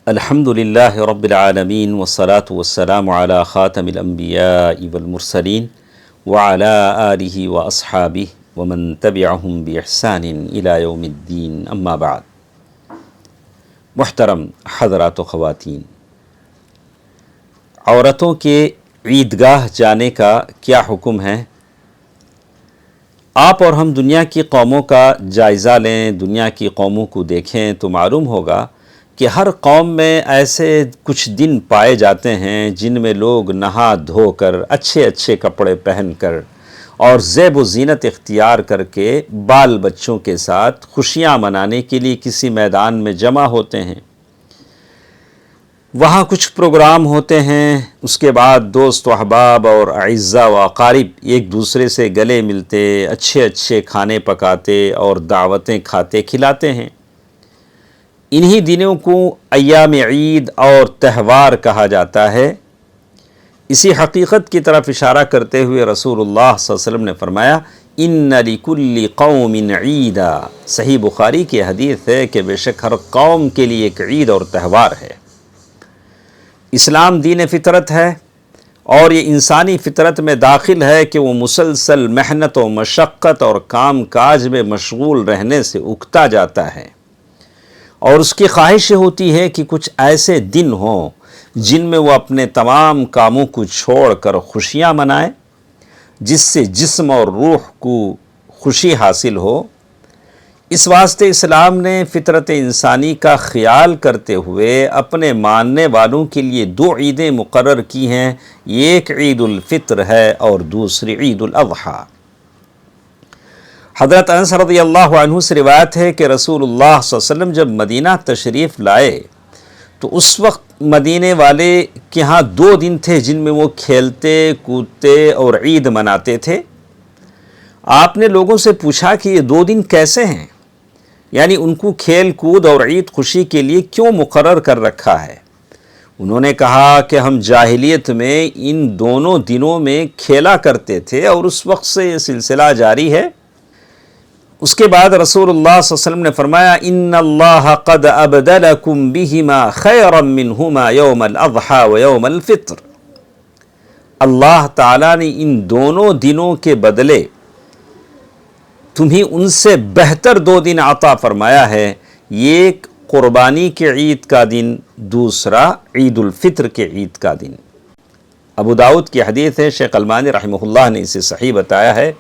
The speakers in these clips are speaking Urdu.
الحمد للہ رب العالمین والصلاة والسلام علی خاتم الانبیاء والمرسلین وعلی آلہ واصحابہ ومن تبعہم باحسان الی یوم الدین، اما بعد۔ محترم حضرات و خواتین، عورتوں کے عیدگاہ جانے کا کیا حکم ہے؟ آپ اور ہم دنیا کی قوموں کا جائزہ لیں، دنیا کی قوموں کو دیکھیں تو معلوم ہوگا کہ ہر قوم میں ایسے کچھ دن پائے جاتے ہیں جن میں لوگ نہا دھو کر اچھے اچھے کپڑے پہن کر اور زیب و زینت اختیار کر کے بال بچوں کے ساتھ خوشیاں منانے کے لیے کسی میدان میں جمع ہوتے ہیں۔ وہاں کچھ پروگرام ہوتے ہیں، اس کے بعد دوست و احباب اور اعزاء و اقارب ایک دوسرے سے گلے ملتے، اچھے اچھے کھانے پکاتے اور دعوتیں کھاتے کھلاتے ہیں۔ انہی دنوں کو ایام عید اور تہوار کہا جاتا ہے۔ اسی حقیقت کی طرف اشارہ کرتے ہوئے رسول اللہ صلی اللہ علیہ وسلم نے فرمایا، ان لکل قوم عیدا۔ صحیح بخاری کی حدیث ہے کہ بے شک ہر قوم کے لیے ایک عید اور تہوار ہے۔ اسلام دین فطرت ہے اور یہ انسانی فطرت میں داخل ہے کہ وہ مسلسل محنت و مشقت اور کام کاج میں مشغول رہنے سے اکتا جاتا ہے، اور اس کی خواہش ہوتی ہے کہ کچھ ایسے دن ہوں جن میں وہ اپنے تمام کاموں کو چھوڑ کر خوشیاں منائے، جس سے جسم اور روح کو خوشی حاصل ہو۔ اس واسطے اسلام نے فطرت انسانی کا خیال کرتے ہوئے اپنے ماننے والوں کے لیے دو عیدیں مقرر کی ہیں، ایک عید الفطر ہے اور دوسری عید الاضحیٰ۔ حضرت انس رضی اللہ عنہ سے روایت ہے کہ رسول اللہ صلی اللہ علیہ وسلم جب مدینہ تشریف لائے تو اس وقت مدینے والے کے ہاں 2 دن تھے جن میں وہ کھیلتے کودتے اور عید مناتے تھے۔ آپ نے لوگوں سے پوچھا کہ یہ 2 دن کیسے ہیں، یعنی ان کو کھیل کود اور عید خوشی کے لیے کیوں مقرر کر رکھا ہے؟ انہوں نے کہا کہ ہم جاہلیت میں ان دونوں دنوں میں کھیلا کرتے تھے اور اس وقت سے یہ سلسلہ جاری ہے۔ اس کے بعد رسول اللہ صلی اللہ علیہ وسلم نے فرمایا، ان اللہ قد ابدلکم بہما خیرا منہما یوم الاضحیٰ و یوم الفطر۔ اللہ تعالیٰ نے ان دونوں دنوں کے بدلے تمہیں ان سے بہتر 2 دن عطا فرمایا ہے، ایک قربانی کے عید کا دن، دوسرا عید الفطر کے عید کا دن۔ ابو داؤد کی حدیث ہے، شیخ البانی رحمہ اللہ نے اسے صحیح بتایا ہے۔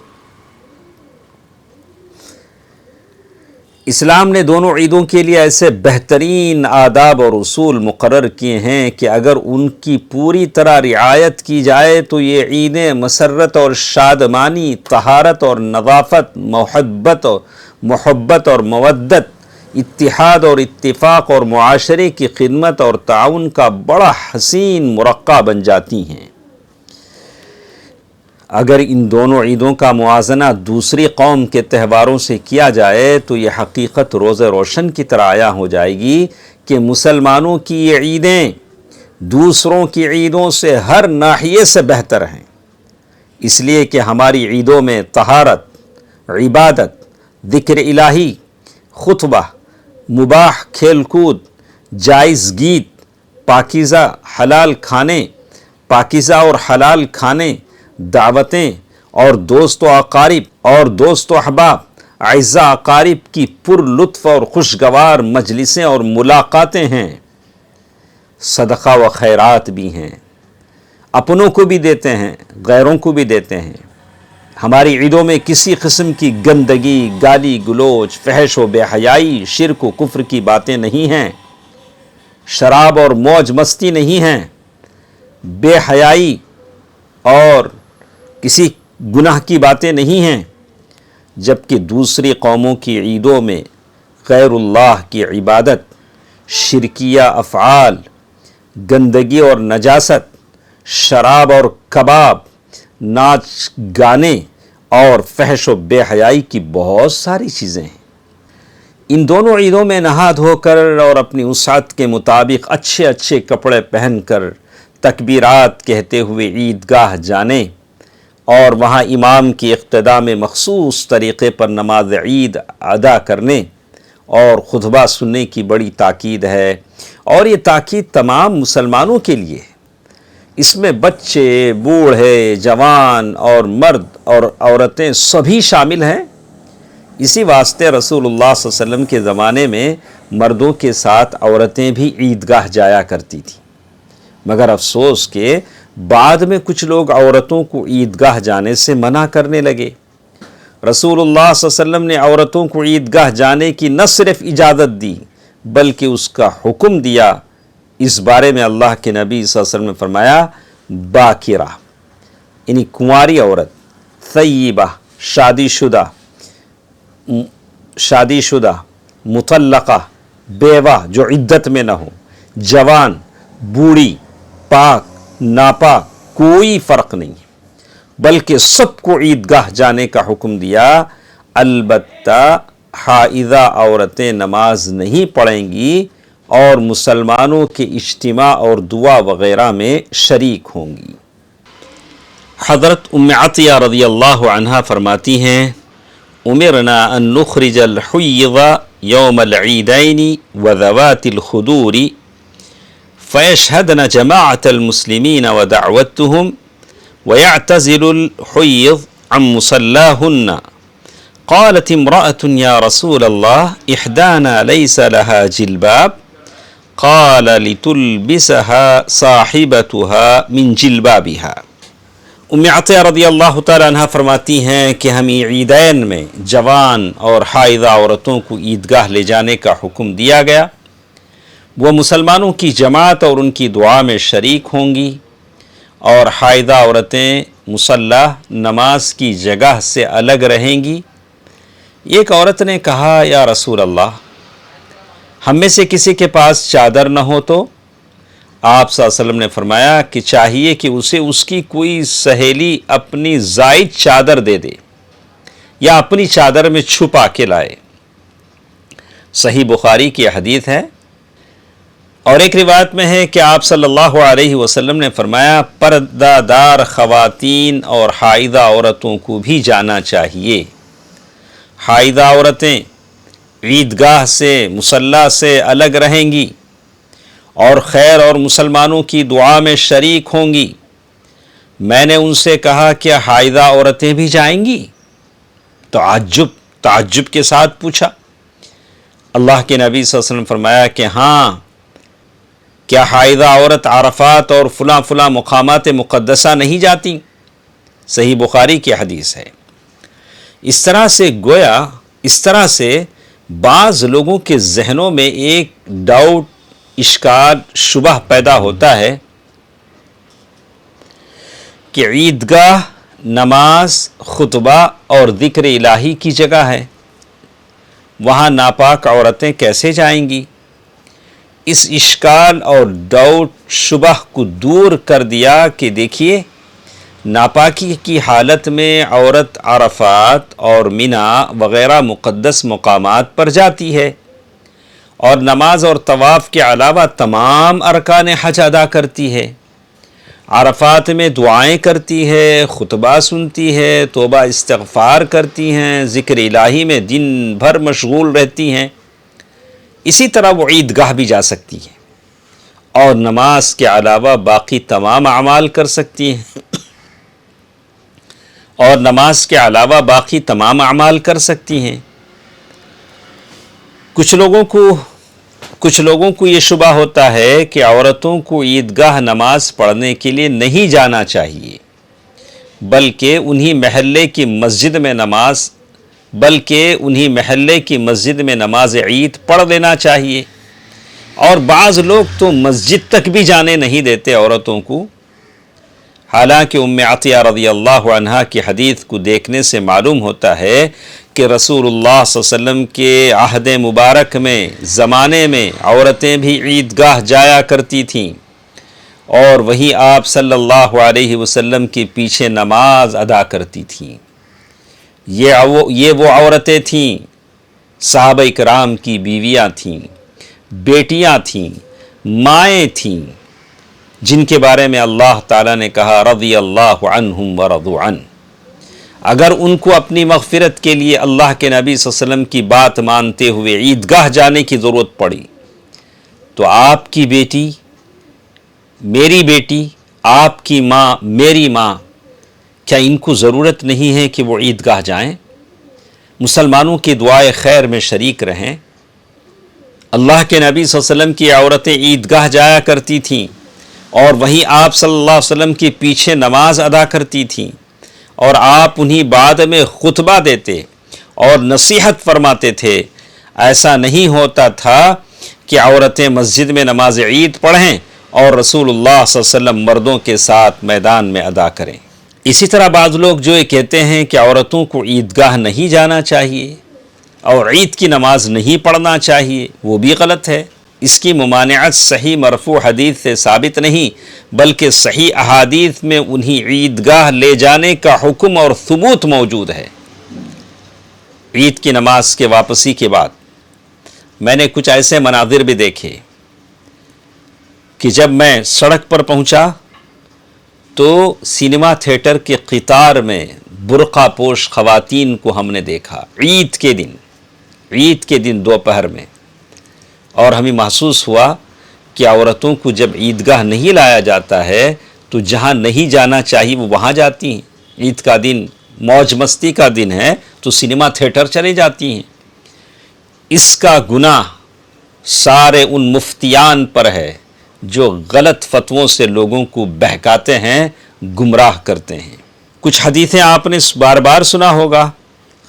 اسلام نے دونوں عیدوں کے لیے ایسے بہترین آداب اور اصول مقرر کیے ہیں کہ اگر ان کی پوری طرح رعایت کی جائے تو یہ عیدیں مسرت اور شادمانی، طہارت اور نظافت، محبت اور مودت، اتحاد اور اتفاق اور معاشرے کی خدمت اور تعاون کا بڑا حسین مرقع بن جاتی ہیں۔ اگر ان دونوں عیدوں کا موازنہ دوسری قوم کے تہواروں سے کیا جائے تو یہ حقیقت روز روشن کی طرح عیاں ہو جائے گی کہ مسلمانوں کی یہ عیدیں دوسروں کی عیدوں سے ہر ناحیے سے بہتر ہیں، اس لیے کہ ہماری عیدوں میں طہارت، عبادت، ذکر الہی، خطبہ، مباح کھیل کود، جائز گیت، پاکیزہ حلال کھانے، پاکیزہ اور حلال کھانے، دعوتیں اور دوست و احباب، اعزاء اقارب کی پر لطف اور خوشگوار مجلسیں اور ملاقاتیں ہیں، صدقہ و خیرات بھی ہیں، اپنوں کو بھی دیتے ہیں، غیروں کو بھی دیتے ہیں۔ ہماری عیدوں میں کسی قسم کی گندگی، گالی گلوچ، فحش و بے حیائی، شرک و کفر کی باتیں نہیں ہیں، شراب اور موج مستی نہیں ہیں، بے حیائی اور کسی گناہ کی باتیں نہیں ہیں، جبکہ دوسری قوموں کی عیدوں میں غیر اللہ کی عبادت، شرکیہ افعال، گندگی اور نجاست، شراب اور کباب، ناچ گانے اور فحش و بے حیائی کی بہت ساری چیزیں ہیں۔ ان دونوں عیدوں میں نہا دھو کر اور اپنی وسعت کے مطابق اچھے اچھے کپڑے پہن کر تکبیرات کہتے ہوئے عیدگاہ جانے اور وہاں امام کی اقتداء میں مخصوص طریقے پر نماز عید ادا کرنے اور خطبہ سننے کی بڑی تاکید ہے، اور یہ تاکید تمام مسلمانوں کے لیے ہے۔ اس میں بچے، بوڑھے، جوان اور مرد اور عورتیں سبھی شامل ہیں۔ اسی واسطے رسول اللہ صلی اللہ علیہ وسلم کے زمانے میں مردوں کے ساتھ عورتیں بھی عیدگاہ جایا کرتی تھیں، مگر افسوس کہ بعد میں کچھ لوگ عورتوں کو عیدگاہ جانے سے منع کرنے لگے۔ رسول اللہ صلی اللہ علیہ وسلم نے عورتوں کو عیدگاہ جانے کی نہ صرف اجازت دی بلکہ اس کا حکم دیا۔ اس بارے میں اللہ کے نبی صلی اللہ علیہ وسلم نے فرمایا، باکرہ یعنی کنواری عورت، طیبہ شادی شدہ، مطلقہ بیوہ جو عدت میں نہ ہو، جوان، بوڑھی، پاک، ناپاک، کوئی فرق نہیں، بلکہ سب کو عیدگاہ جانے کا حکم دیا۔ البتہ حائضہ عورتیں نماز نہیں پڑھیں گی اور مسلمانوں کے اجتماع اور دعا وغیرہ میں شریک ہوں گی۔ حضرت ام عطیہ رضی اللہ عنہا فرماتی ہیں، امرنا ان نخرج الحیض یوم العیدین وذوات الخدور فیشہدن جماعت المسلمین ودعوتهم ويعتزل الحيض عن مصلاهن۔ قالت امرأة يا رسول الله إحدانا ليس لها جلباب، قال لتلبسها صاحبتها من جلبابها۔ ام عطیہ رضی اللہ تعالیٰ عنہ فرماتی ہیں کہ ہمیں عیدین میں جوان اور حائضہ عورتوں کو عیدگاہ لے جانے کا حکم دیا گیا، وہ مسلمانوں کی جماعت اور ان کی دعا میں شریک ہوں گی، اور حائضہ عورتیں مصلی نماز کی جگہ سے الگ رہیں گی۔ ایک عورت نے کہا، یا رسول اللہ، ہم میں سے کسی کے پاس چادر نہ ہو تو؟ آپ صلی اللہ علیہ وسلم نے فرمایا کہ چاہیے کہ اسے اس کی کوئی سہیلی اپنی زائد چادر دے دے یا اپنی چادر میں چھپا کے لائے۔ صحیح بخاری کی حدیث ہے، اور ایک روایت میں ہے کہ آپ صلی اللہ علیہ وسلم نے فرمایا، پردہ دار خواتین اور حائضہ عورتوں کو بھی جانا چاہیے۔ حائضہ عورتیں عیدگاہ سے، مصلی سے الگ رہیں گی اور خیر اور مسلمانوں کی دعا میں شریک ہوں گی۔ میں نے ان سے کہا، کیا حائضہ عورتیں بھی جائیں گی؟ تعجب کے ساتھ پوچھا۔ اللہ کے نبی صلی اللہ علیہ وسلم فرمایا کہ ہاں، کیا حائضہ عورت عرفات اور فلاں مقامات مقدسہ نہیں جاتی؟ صحیح بخاری کی حدیث ہے۔ اس طرح سے بعض لوگوں کے ذہنوں میں ایک ڈاؤٹ، اشکال، شبہ پیدا ہوتا ہے کہ عیدگاہ نماز، خطبہ اور ذکر الہی کی جگہ ہے، وہاں ناپاک عورتیں کیسے جائیں گی؟ اس اشکال اور ڈاؤٹ، شبہ کو دور کر دیا کہ دیکھیے، ناپاکی کی حالت میں عورت عرفات اور منا وغیرہ مقدس مقامات پر جاتی ہے اور نماز اور طواف کے علاوہ تمام ارکان حج ادا کرتی ہے، عرفات میں دعائیں کرتی ہے، خطبہ سنتی ہے، توبہ استغفار کرتی ہیں، ذکر الہی میں دن بھر مشغول رہتی ہیں۔ اسی طرح وہ عیدگاہ بھی جا سکتی ہے اور نماز کے علاوہ باقی تمام اعمال کر سکتی ہیں کچھ لوگوں کو یہ شبہ ہوتا ہے کہ عورتوں کو عیدگاہ نماز پڑھنے کے لیے نہیں جانا چاہیے، بلکہ انہی محلے کی مسجد میں نماز عید پڑھ لینا چاہیے، اور بعض لوگ تو مسجد تک بھی جانے نہیں دیتے عورتوں کو۔ حالانکہ ام عطیہ رضی اللہ عنہا کی حدیث کو دیکھنے سے معلوم ہوتا ہے کہ رسول اللہ صلی اللہ علیہ وسلم کے عہد مبارک میں، زمانے میں عورتیں بھی عیدگاہ جایا کرتی تھیں اور وہیں آپ صلی اللہ علیہ وسلم کے پیچھے نماز ادا کرتی تھیں۔ یہ وہ عورتیں تھیں، صحابہ کرام کی بیویاں تھیں، بیٹیاں تھیں، مائیں تھیں، جن کے بارے میں اللہ تعالیٰ نے کہا، رضی اللہ عنہم ورضوا عنہ۔ اگر ان کو اپنی مغفرت کے لیے اللہ کے نبی صلی اللہ علیہ وسلم کی بات مانتے ہوئے عیدگاہ جانے کی ضرورت پڑی تو آپ کی بیٹی، میری بیٹی، آپ کی ماں، میری ماں، کیا ان کو ضرورت نہیں ہے کہ وہ عیدگاہ جائیں، مسلمانوں کی دعائے خیر میں شریک رہیں؟ اللہ کے نبی صلی اللہ علیہ وسلم کی عورتیں عیدگاہ جایا کرتی تھیں اور وہیں آپ صلی اللہ علیہ وسلم کے پیچھے نماز ادا کرتی تھیں، اور آپ انہی بعد میں خطبہ دیتے اور نصیحت فرماتے تھے۔ ایسا نہیں ہوتا تھا کہ عورتیں مسجد میں نماز عید پڑھیں اور رسول اللہ صلی اللہ علیہ وسلم مردوں کے ساتھ میدان میں ادا کریں۔ اسی طرح بعض لوگ جو یہ کہتے ہیں کہ عورتوں کو عیدگاہ نہیں جانا چاہیے اور عید کی نماز نہیں پڑھنا چاہیے، وہ بھی غلط ہے۔ اس کی ممانعت صحیح مرفوع حدیث سے ثابت نہیں بلکہ صحیح احادیث میں انہی عیدگاہ لے جانے کا حکم اور ثبوت موجود ہے۔ عید کی نماز کے واپسی کے بعد میں نے کچھ ایسے مناظر بھی دیکھے کہ جب میں سڑک پر پہنچا تو سینما تھیٹر کے قطار میں برقع پوش خواتین کو ہم نے دیکھا عید کے دن دوپہر میں، اور ہمیں محسوس ہوا کہ عورتوں کو جب عیدگاہ نہیں لایا جاتا ہے تو جہاں نہیں جانا چاہیے وہ وہاں جاتی ہیں۔ عید کا دن موج مستی کا دن ہے تو سینما تھیٹر چلے جاتی ہیں۔ اس کا گناہ سارے ان مفتیان پر ہے جو غلط فتووں سے لوگوں کو بہکاتے ہیں، گمراہ کرتے ہیں۔ کچھ حدیثیں آپ نے بار بار سنا ہوگا،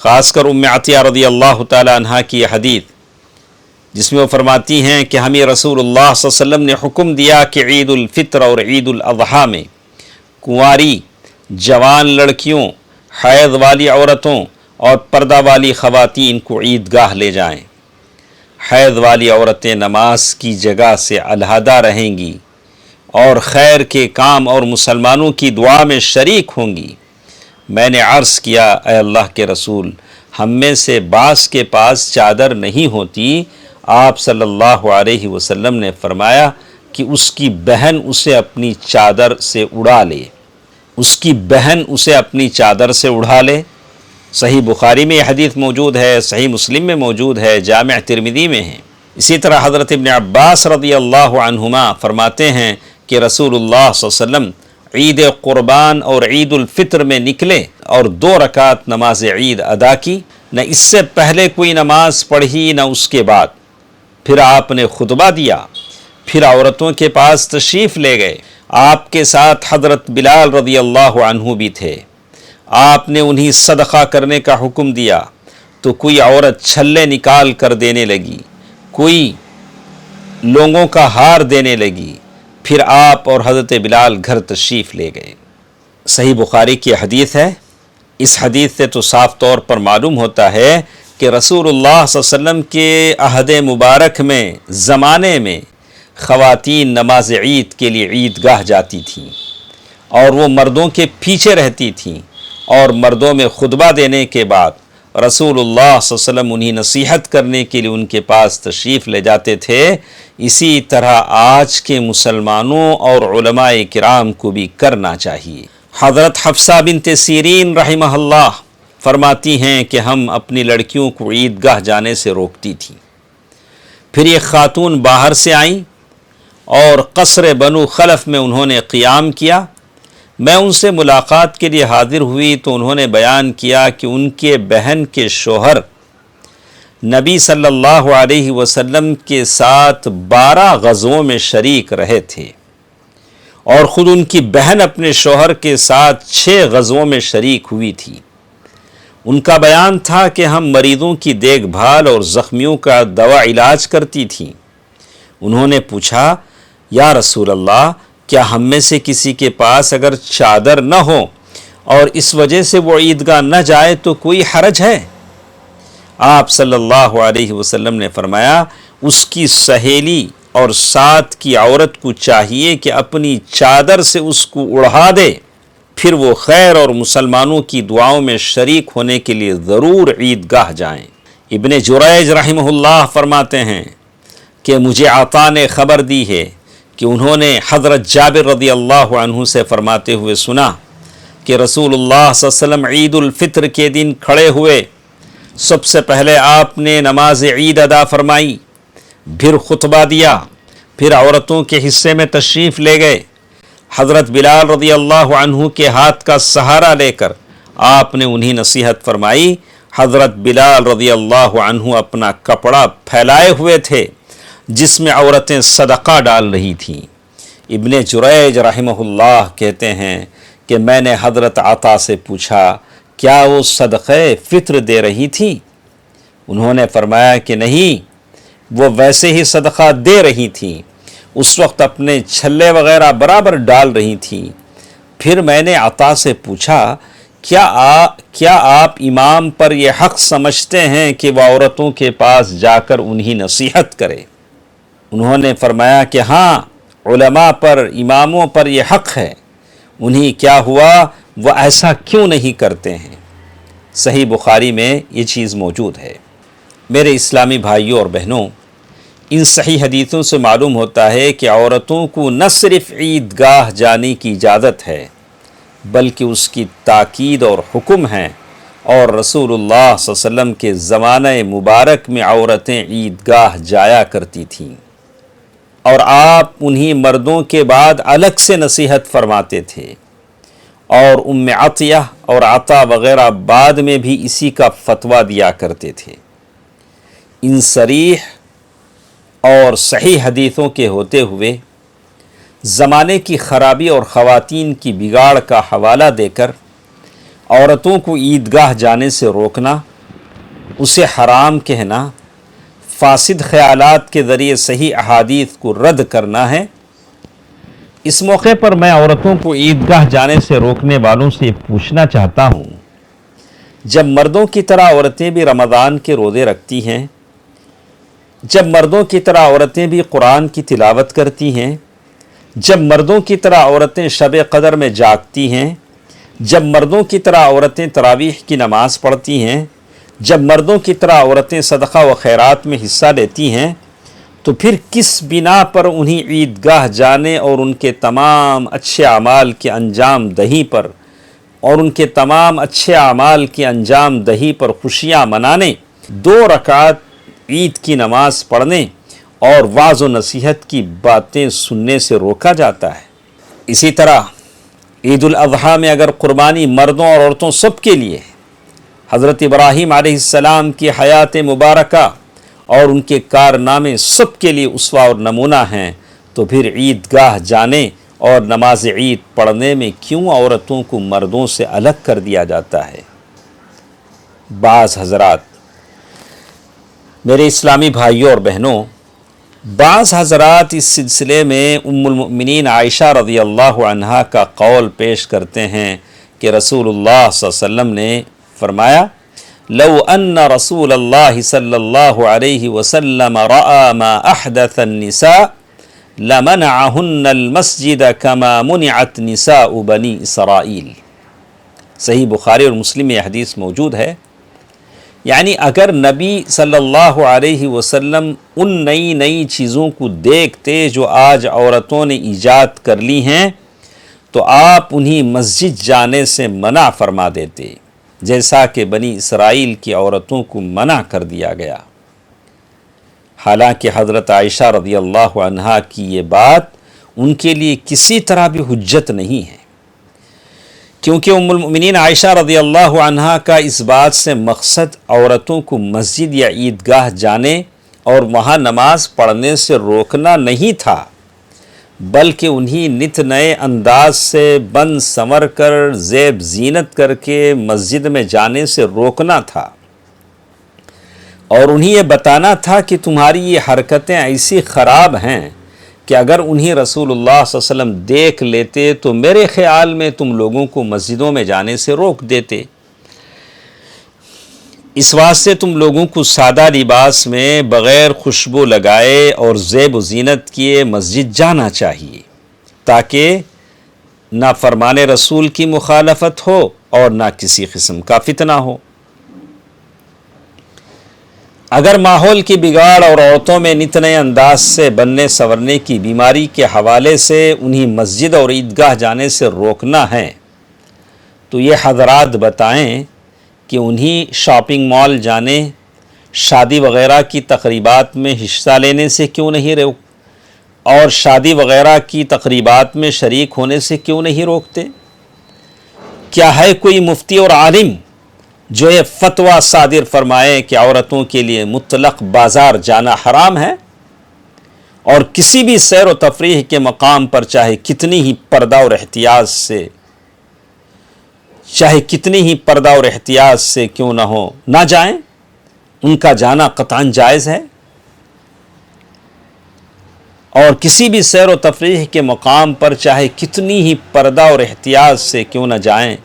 خاص کر ام عطیہ رضی اللہ تعالی عنہا کی یہ حدیث جس میں وہ فرماتی ہیں کہ ہمیں رسول اللہ صلی اللہ علیہ وسلم نے حکم دیا کہ عید الفطر اور عید الاضحیٰ میں کنواری جوان لڑکیوں، حیض والی عورتوں اور پردہ والی خواتین کو عیدگاہ لے جائیں۔ حیض والی عورتیں نماز کی جگہ سے علیحدہ رہیں گی اور خیر کے کام اور مسلمانوں کی دعا میں شریک ہوں گی۔ میں نے عرض کیا، اے اللہ کے رسول، ہم میں سے بعض کے پاس چادر نہیں ہوتی۔ آپ صلی اللہ علیہ وسلم نے فرمایا کہ اس کی بہن اسے اپنی چادر سے اڑا لے، صحیح بخاری میں یہ حدیث موجود ہے، صحیح مسلم میں موجود ہے، جامع ترمذی میں ہے۔ اسی طرح حضرت ابن عباس رضی اللہ عنہما فرماتے ہیں کہ رسول اللہ صلی اللہ علیہ وسلم عید قربان اور عید الفطر میں نکلے اور 2 رکعت نماز عید ادا کی، نہ اس سے پہلے کوئی نماز پڑھی نہ اس کے بعد۔ پھر آپ نے خطبہ دیا، پھر عورتوں کے پاس تشریف لے گئے۔ آپ کے ساتھ حضرت بلال رضی اللہ عنہ بھی تھے۔ آپ نے انہیں صدقہ کرنے کا حکم دیا تو کوئی عورت چھلے نکال کر دینے لگی، کوئی لوگوں کا ہار دینے لگی۔ پھر آپ اور حضرت بلال گھر تشریف لے گئے۔ صحیح بخاری کی حدیث ہے۔ اس حدیث سے تو صاف طور پر معلوم ہوتا ہے کہ رسول اللہ صلی اللہ علیہ وسلم کے عہد مبارک میں زمانے میں خواتین نماز عید کے لیے عیدگاہ جاتی تھیں اور وہ مردوں کے پیچھے رہتی تھیں، اور مردوں میں خطبہ دینے کے بعد رسول اللہ صلی اللہ علیہ وسلم انہیں نصیحت کرنے کے لیے ان کے پاس تشریف لے جاتے تھے۔ اسی طرح آج کے مسلمانوں اور علماء کرام کو بھی کرنا چاہیے۔ حضرت حفصہ بنت سیرین رحمہ اللہ فرماتی ہیں کہ ہم اپنی لڑکیوں کو عیدگاہ جانے سے روکتی تھیں۔ پھر یہ خاتون باہر سے آئیں اور قصر بنو خلف میں انہوں نے قیام کیا۔ میں ان سے ملاقات کے لیے حاضر ہوئی تو انہوں نے بیان کیا کہ ان کے بہن کے شوہر نبی صلی اللہ علیہ وسلم کے ساتھ 12 غزووں میں شریک رہے تھے، اور خود ان کی بہن اپنے شوہر کے ساتھ 6 غزووں میں شریک ہوئی تھی۔ ان کا بیان تھا کہ ہم مریضوں کی دیکھ بھال اور زخمیوں کا دوا علاج کرتی تھیں۔ انہوں نے پوچھا، یا رسول اللہ، کیا ہم میں سے کسی کے پاس اگر چادر نہ ہو اور اس وجہ سے وہ عیدگاہ نہ جائے تو کوئی حرج ہے؟ آپ صلی اللہ علیہ وسلم نے فرمایا، اس کی سہیلی اور ساتھ کی عورت کو چاہیے کہ اپنی چادر سے اس کو اڑا دے، پھر وہ خیر اور مسلمانوں کی دعاؤں میں شریک ہونے کے لیے ضرور عیدگاہ جائیں۔ ابن جریج رحمہ اللہ فرماتے ہیں کہ مجھے عطا نے خبر دی ہے کہ انہوں نے حضرت جابر رضی اللہ عنہ سے فرماتے ہوئے سنا، کہ رسول اللہ صلی اللہ علیہ وسلم عید الفطر کے دن کھڑے ہوئے، سب سے پہلے آپ نے نماز عید ادا فرمائی، پھر خطبہ دیا، پھر عورتوں کے حصے میں تشریف لے گئے۔ حضرت بلال رضی اللہ عنہ کے ہاتھ کا سہارا لے کر آپ نے انہیں نصیحت فرمائی۔ حضرت بلال رضی اللہ عنہ اپنا کپڑا پھیلائے ہوئے تھے جس میں عورتیں صدقہ ڈال رہی تھیں۔ ابن جریج رحمہ اللہ کہتے ہیں کہ میں نے حضرت عطا سے پوچھا کیا وہ صدقہ فطر دے رہی تھی؟ انہوں نے فرمایا کہ نہیں، وہ ویسے ہی صدقہ دے رہی تھیں، اس وقت اپنے چھلے وغیرہ برابر ڈال رہی تھیں۔ پھر میں نے عطا سے پوچھا کیا آپ امام پر یہ حق سمجھتے ہیں کہ وہ عورتوں کے پاس جا کر انہیں نصیحت کرے؟ انہوں نے فرمایا کہ ہاں، علماء پر، اماموں پر یہ حق ہے۔ انہیں کیا ہوا، وہ ایسا کیوں نہیں کرتے ہیں؟ صحیح بخاری میں یہ چیز موجود ہے۔ میرے اسلامی بھائیوں اور بہنوں، ان صحیح حدیثوں سے معلوم ہوتا ہے کہ عورتوں کو نہ صرف عیدگاہ جانے کی اجازت ہے بلکہ اس کی تاکید اور حکم ہے، اور رسول اللہ صلی اللہ علیہ وسلم کے زمانہ مبارک میں عورتیں عیدگاہ جایا کرتی تھیں، اور آپ انہی مردوں کے بعد الگ سے نصیحت فرماتے تھے، اور ام عطیہ اور عطا وغیرہ بعد میں بھی اسی کا فتویٰ دیا کرتے تھے۔ ان صریح اور صحیح حدیثوں کے ہوتے ہوئے زمانے کی خرابی اور خواتین کی بگاڑ کا حوالہ دے کر عورتوں کو عیدگاہ جانے سے روکنا، اسے حرام کہنا، فاسد خیالات کے ذریعے صحیح احادیث کو رد کرنا ہے۔ اس موقع پر میں عورتوں کو عیدگاہ جانے سے روکنے والوں سے پوچھنا چاہتا ہوں، جب مردوں کی طرح عورتیں بھی رمضان کے روزے رکھتی ہیں، جب مردوں کی طرح عورتیں بھی قرآن کی تلاوت کرتی ہیں، جب مردوں کی طرح عورتیں شب قدر میں جاگتی ہیں، جب مردوں کی طرح عورتیں تراویح کی نماز پڑھتی ہیں، جب مردوں کی طرح عورتیں صدقہ و خیرات میں حصہ لیتی ہیں، تو پھر کس بنا پر انہیں عیدگاہ جانے اور ان کے تمام اچھے اعمال کے انجام دہی پر خوشیاں منانے، 2 رکعت عید کی نماز پڑھنے اور وعظ و نصیحت کی باتیں سننے سے روکا جاتا ہے؟ اسی طرح عید الاضحیٰ میں اگر قربانی مردوں اور عورتوں سب کے لیے حضرت ابراہیم علیہ السلام کی حیات مبارکہ اور ان کے کارنامے سب کے لیے اسوہ اور نمونہ ہیں، تو پھر عیدگاہ جانے اور نماز عید پڑھنے میں کیوں عورتوں کو مردوں سے الگ کر دیا جاتا ہے؟ بعض حضرات، میرے اسلامی بھائیوں اور بہنوں، بعض حضرات اس سلسلے میں ام المؤمنین عائشہ رضی اللہ عنہا کا قول پیش کرتے ہیں کہ رسول اللہ صلی اللہ علیہ وسلم نے فرمایا لو ان رسول اللہ صلی اللہ علیہ وسلم رأى ما احدث النساء لمنعهن المسجد كما منعت نساء بنی اسرائیل۔ صحیح بخاری اور مسلم میں یہ حدیث موجود ہے۔ یعنی اگر نبی صلی اللہ علیہ وسلم ان نئی چیزوں کو دیکھتے جو آج عورتوں نے ایجاد کر لی ہیں تو آپ انہیں مسجد جانے سے منع فرما دیتے، جیسا کہ بنی اسرائیل کی عورتوں کو منع کر دیا گیا۔ حالانکہ حضرت عائشہ رضی اللہ عنہا کی یہ بات ان کے لیے کسی طرح بھی حجت نہیں ہے، کیونکہ ام المؤمنین عائشہ رضی اللہ عنہا کا اس بات سے مقصد عورتوں کو مسجد یا عیدگاہ جانے اور وہاں نماز پڑھنے سے روکنا نہیں تھا، بلکہ انہیں نت نئے انداز سے بن سنور کر زیب زینت کر کے مسجد میں جانے سے روکنا تھا، اور انہیں یہ بتانا تھا کہ تمہاری یہ حرکتیں ایسی خراب ہیں کہ اگر انہیں رسول اللہ صلی اللہ علیہ وسلم دیکھ لیتے تو میرے خیال میں تم لوگوں کو مسجدوں میں جانے سے روک دیتے۔ اس واسطے تم لوگوں کو سادہ لباس میں بغیر خوشبو لگائے اور زیب و زینت کیے مسجد جانا چاہیے، تاکہ نہ فرمان رسول کی مخالفت ہو اور نہ کسی قسم کا فتنہ ہو۔ اگر ماحول کی بگاڑ اور عورتوں میں نت نئے انداز سے بننے سنورنے کی بیماری کے حوالے سے انہیں مسجد اور عیدگاہ جانے سے روکنا ہے تو یہ حضرات بتائیں کہ انہیں شاپنگ مال جانے، شادی وغیرہ کی تقریبات میں حصہ لینے سے کیوں نہیں اور شادی وغیرہ کی تقریبات میں شریک ہونے سے کیوں نہیں روکتے؟ کیا ہے کوئی مفتی اور عالم جو یہ فتویٰ صادر فرمائے کہ عورتوں کے لیے مطلق بازار جانا حرام ہے، اور کسی بھی سیر و تفریح کے مقام پر چاہے کتنی ہی پردہ اور احتیاط سے کیوں نہ ہو نہ جائیں، ان کا جانا قطعاً جائز ہے؟ اور کسی بھی سیر و تفریح کے مقام پر چاہے کتنی ہی پردہ اور احتیاط سے کیوں نہ جائیں،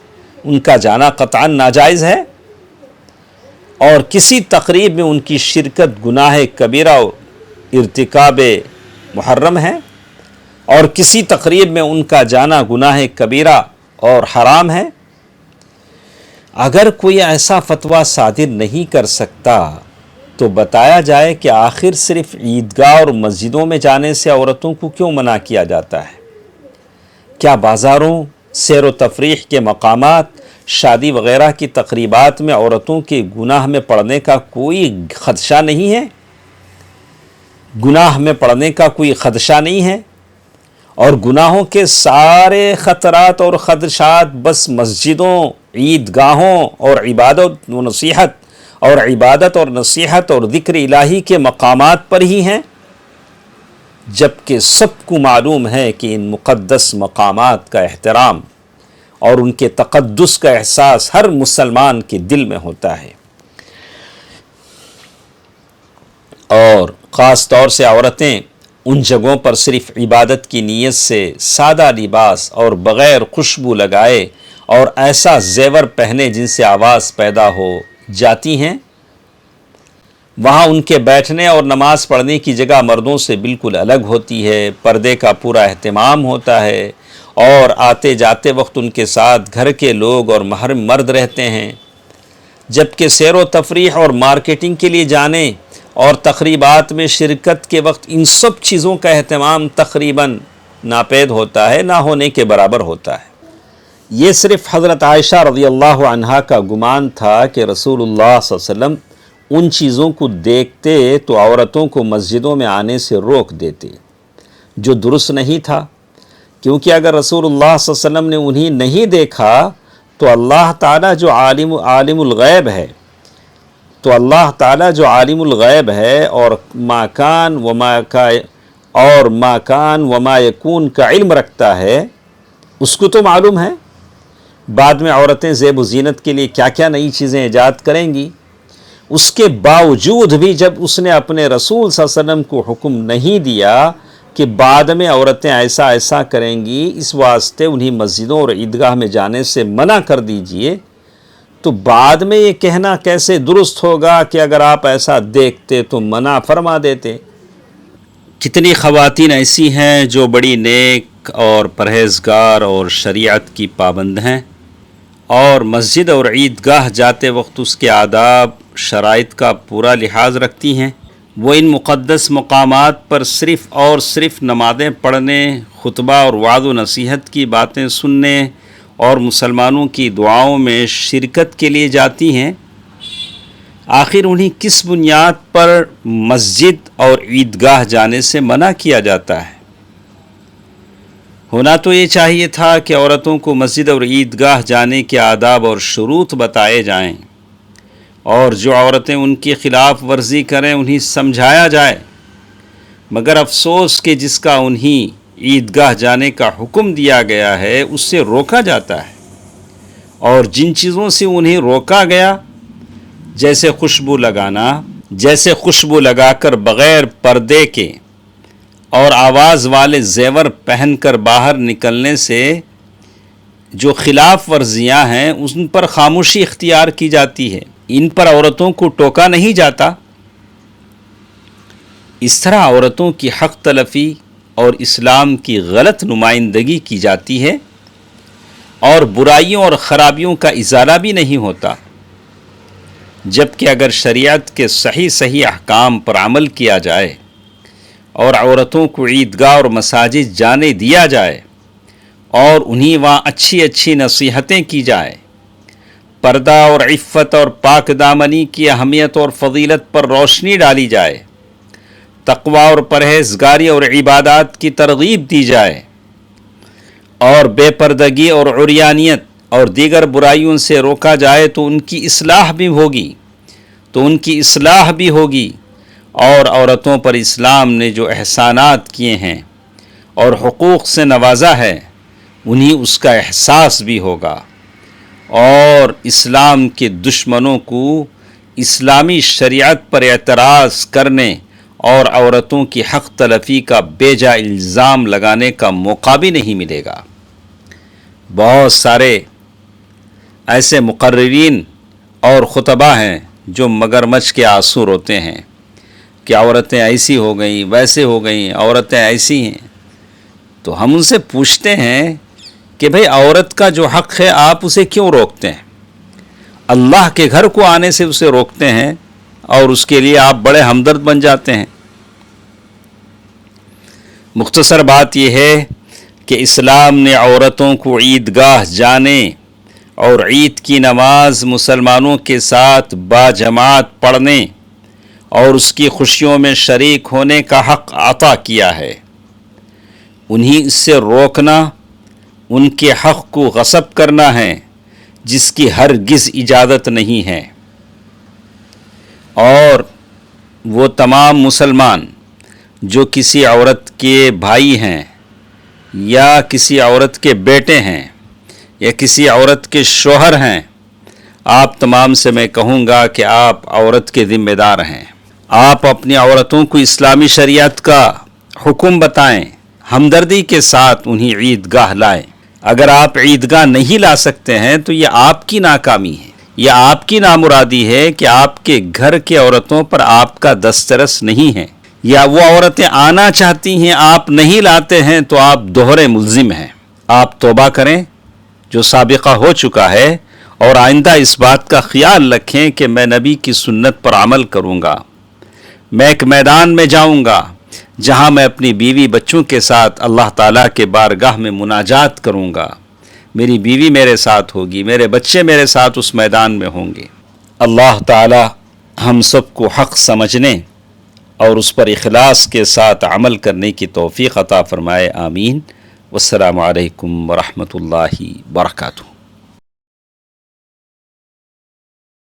ان کا جانا قطعاً ناجائز ہے؟ اور کسی تقریب میں ان کی شرکت گناہ کبیرہ اور ارتکاب محرم ہے، اور کسی تقریب میں ان کا جانا گناہ کبیرہ اور حرام ہے۔ اگر کوئی ایسا فتویٰ صادر نہیں کر سکتا تو بتایا جائے کہ آخر صرف عیدگاہ اور مسجدوں میں جانے سے عورتوں کو کیوں منع کیا جاتا ہے؟ کیا بازاروں، سیر و تفریح کے مقامات، شادی وغیرہ کی تقریبات میں عورتوں کے گناہ میں پڑنے کا کوئی خدشہ نہیں ہے؟ گناہ میں پڑنے کا کوئی خدشہ نہیں ہے؟ اور گناہوں کے سارے خطرات اور خدشات بس مسجدوں، عیدگاہوں اور عبادت اور نصیحت اور ذکر الہی کے مقامات پر ہی ہیں، جبکہ سب کو معلوم ہے کہ ان مقدس مقامات کا احترام اور ان کے تقدس کا احساس ہر مسلمان کے دل میں ہوتا ہے۔ اور خاص طور سے عورتیں ان جگہوں پر صرف عبادت کی نیت سے سادہ لباس اور بغیر خوشبو لگائے اور ایسا زیور پہنے جن سے آواز پیدا ہو جاتی ہیں، وہاں ان کے بیٹھنے اور نماز پڑھنے کی جگہ مردوں سے بالکل الگ ہوتی ہے، پردے کا پورا اہتمام ہوتا ہے، اور آتے جاتے وقت ان کے ساتھ گھر کے لوگ اور محرم مرد رہتے ہیں، جبکہ سیر و تفریح اور مارکیٹنگ کے لیے جانے اور تقریبات میں شرکت کے وقت ان سب چیزوں کا اہتمام تقریباً ناپید ہوتا ہے، نہ ہونے کے برابر ہوتا ہے۔ یہ صرف حضرت عائشہ رضی اللہ عنہا کا گمان تھا کہ رسول اللہ صلی اللہ علیہ وسلم ان چیزوں کو دیکھتے تو عورتوں کو مسجدوں میں آنے سے روک دیتے، جو درست نہیں تھا، کیونکہ اگر رسول اللہ صلی اللہ علیہ وسلم نے انہیں نہیں دیکھا تو اللہ تعالیٰ جو عالم الغیب ہے اور ما کان وما یکون کا علم رکھتا ہے، اس کو تو معلوم ہے بعد میں عورتیں زیب و زینت کے لیے کیا کیا نئی چیزیں ایجاد کریں گی۔ اس کے باوجود بھی جب اس نے اپنے رسول صلی اللہ علیہ وسلم کو حکم نہیں دیا کہ بعد میں عورتیں ایسا کریں گی، اس واسطے انہیں مسجدوں اور عیدگاہ میں جانے سے منع کر دیجئے، تو بعد میں یہ کہنا کیسے درست ہوگا کہ اگر آپ ایسا دیکھتے تو منع فرما دیتے؟ کتنی خواتین ایسی ہیں جو بڑی نیک اور پرہیزگار اور شریعت کی پابند ہیں، اور مسجد اور عیدگاہ جاتے وقت اس کے آداب شرائط کا پورا لحاظ رکھتی ہیں۔ وہ ان مقدس مقامات پر صرف نمازیں پڑھنے، خطبہ اور وعظ و نصیحت کی باتیں سننے اور مسلمانوں کی دعاؤں میں شرکت کے لیے جاتی ہیں۔ آخر انہیں کس بنیاد پر مسجد اور عیدگاہ جانے سے منع کیا جاتا ہے؟ ہونا تو یہ چاہیے تھا کہ عورتوں کو مسجد اور عیدگاہ جانے کے آداب اور شروط بتائے جائیں، اور جو عورتیں ان کی خلاف ورزی کریں انہیں سمجھایا جائے، مگر افسوس کہ جس کا انہیں عیدگاہ جانے کا حکم دیا گیا ہے اس سے روکا جاتا ہے، اور جن چیزوں سے انہیں روکا گیا جیسے خوشبو لگا کر بغیر پردے کے اور آواز والے زیور پہن کر باہر نکلنے سے جو خلاف ورزیاں ہیں ان پر خاموشی اختیار کی جاتی ہے، ان پر عورتوں کو ٹوکا نہیں جاتا۔ اس طرح عورتوں کی حق تلفی اور اسلام کی غلط نمائندگی کی جاتی ہے، اور برائیوں اور خرابیوں کا ازالہ بھی نہیں ہوتا، جبکہ اگر شریعت کے صحیح احکام پر عمل کیا جائے اور عورتوں کو عیدگاہ اور مساجد جانے دیا جائے اور انہیں وہاں اچھی اچھی نصیحتیں کی جائے، پردہ اور عفت اور پاک دامنی کی اہمیت اور فضیلت پر روشنی ڈالی جائے، تقوی اور پرہیزگاری اور عبادات کی ترغیب دی جائے، اور بے پردگی اور عریانیت اور دیگر برائیوں سے روکا جائے تو ان کی اصلاح بھی ہوگی اور عورتوں پر اسلام نے جو احسانات کیے ہیں اور حقوق سے نوازا ہے انہیں اس کا احساس بھی ہوگا، اور اسلام کے دشمنوں کو اسلامی شریعت پر اعتراض کرنے اور عورتوں کی حق تلفی کا بے جا الزام لگانے کا موقع بھی نہیں ملے گا۔ بہت سارے ایسے مقررین اور خطبہ ہیں جو مگرمچھ کے آنسو روتے ہیں کہ عورتیں ایسی ہو گئیں، ویسے ہو گئیں، عورتیں ایسی ہیں۔ تو ہم ان سے پوچھتے ہیں کہ بھئی عورت کا جو حق ہے آپ اسے کیوں روکتے ہیں؟ اللہ کے گھر کو آنے سے اسے روکتے ہیں اور اس کے لیے آپ بڑے ہمدرد بن جاتے ہیں۔ مختصر بات یہ ہے کہ اسلام نے عورتوں کو عیدگاہ جانے اور عید کی نماز مسلمانوں کے ساتھ باجماعت پڑھنے اور اس کی خوشیوں میں شریک ہونے کا حق عطا کیا ہے۔ انہیں اس سے روکنا ان کے حق کو غصب کرنا ہے جس کی ہرگز اجازت نہیں ہے، اور وہ تمام مسلمان جو کسی عورت کے بھائی ہیں یا کسی عورت کے بیٹے ہیں یا کسی عورت کے شوہر ہیں، آپ تمام سے میں کہوں گا کہ آپ عورت کے ذمہ دار ہیں۔ آپ اپنی عورتوں کو اسلامی شریعت کا حکم بتائیں، ہمدردی کے ساتھ انہیں عیدگاہ لائیں۔ اگر آپ عیدگاہ نہیں لا سکتے ہیں تو یہ آپ کی ناکامی ہے، یہ آپ کی نامرادی ہے کہ آپ کے گھر کے عورتوں پر آپ کا دسترس نہیں ہے، یا وہ عورتیں آنا چاہتی ہیں آپ نہیں لاتے ہیں تو آپ دوہرے ملزم ہیں۔ آپ توبہ کریں جو سابقہ ہو چکا ہے، اور آئندہ اس بات کا خیال رکھیں کہ میں نبی کی سنت پر عمل کروں گا۔ میں ایک میدان میں جاؤں گا جہاں میں اپنی بیوی بچوں کے ساتھ اللہ تعالیٰ کے بارگاہ میں مناجات کروں گا، میری بیوی میرے ساتھ ہوگی، میرے بچے میرے ساتھ اس میدان میں ہوں گے۔ اللہ تعالیٰ ہم سب کو حق سمجھنے اور اس پر اخلاص کے ساتھ عمل کرنے کی توفیق عطا فرمائے، آمین۔ والسلام علیکم ورحمۃ اللہ وبرکاتہ۔